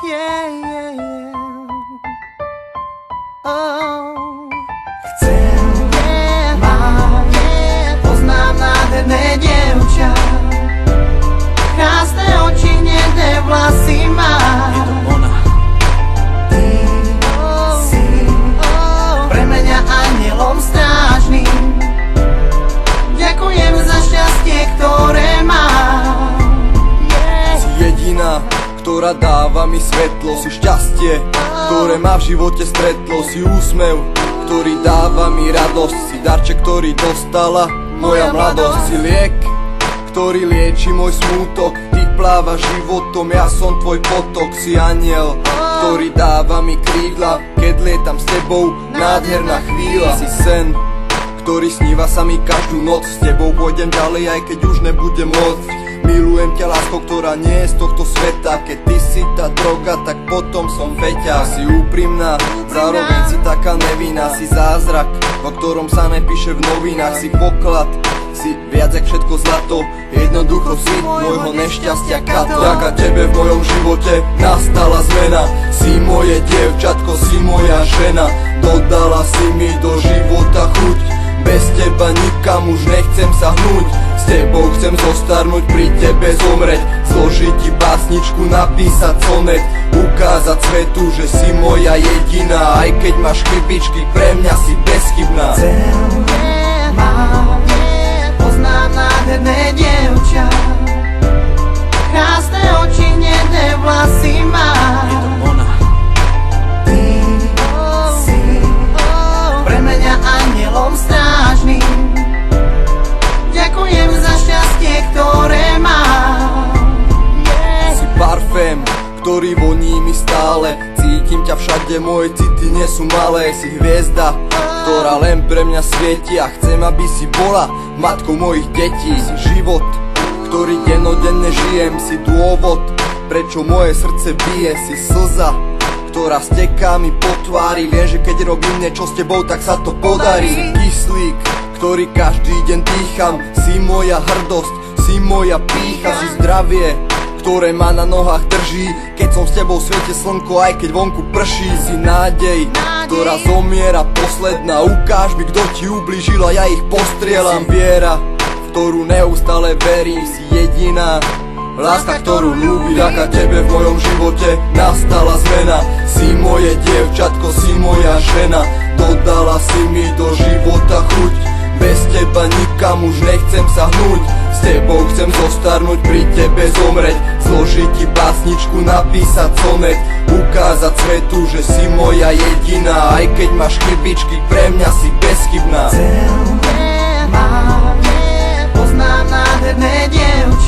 yeah, yeah, yeah. Oh. Chcem, poznám nádherné dievča, krásne oči, hnedé vlasy má. Je to ona. Ty si pre mňa anielom strážnym. Ďakujem za šťastie, ktoré mám. Si jediná, ktorá dáva mi svetlo. Si šťastie, ktoré ma v živote stretlo. Si úsmev, ktorý dáva mi radosť. Si darček, ktorý dostala moja mladosť. Si liek, ktorý lieči môj smútok. Ty plávaš životom, ja som tvoj potok. Si aniel, ktorý dáva mi krídla. Keď lietam s tebou, nádherná chvíľa. Si sen, ktorý sníva sa mi každú noc. S tebou pôjdem ďalej, aj keď už nebudem môcť. Milujem ťa, lásko, ktorá nie je z tohto sveta. Keď ty si tá droga, tak potom som feťa. Si úprimná, zároveň si taká nevinná. Si zázrak, o ktorom sa nepíše v novinách. Si poklad, si viac jak všetko zlato. Jednoducho si môjho nešťastia kato. Vďaka tebe v mojom živote nastala zmena. Si moje dievčatko, si moja žena. Dodala si mi do života chuť. Bez teba nikam už nechcem sa hnúť. S tebou chcem zostarnúť, pri tebe zomreť. Zložiť ti básničku, napísať sonet. Ukázať svetu, že si moja jediná. Aj keď máš chybičky, pre mňa si bezchybná. Poznám nádherné dievča, krásne oči, hnedé vlasy má. Je to ona. Ty si pre mňa anielom strážnym. Ďakujem za šťastie, ktoré mám. Si parfém, ktorý voní mi stále. Cítim ťa všade, moje city nie sú malé. Si hviezda, ktorá len pre mňa svieti. A chcem, aby si bola matkou mojich detí. Si život, ktorý dennodenne žijem. Si dôvod, prečo moje srdce bije. Si slza, ktorá steká mi po tvári. Viem, že keď robím niečo s tebou, tak sa to podarí. Si kyslík, ktorý každý deň dýcham. Si moja hrdosť, si moja pýcha. Si zdravie, ktoré ma na nohách drží. Keď som s tebou svieti slnko, aj keď vonku prší. Si nádej, ktorá zomiera posledná. Ukáž mi, kto ti ublížil a ja ich postrieľam. Viera, v ktorú neustále verím. Si jediná láska, ktorú ľúbi. Vďaka tebe v mojom živote nastala zmena. Si moje dievčatko, si moja žena. Dodala si mi do života chuť. Bez teba nikam už nechcem sa hnúť. S tebou chcem zostarnúť, pri tebe zomreť. Zložiť ti básničku, napísať sonet. Ukázať svetu, že si moja jediná. Aj keď máš chybičky, pre mňa si bezchybná. Poznám nádherné dievča,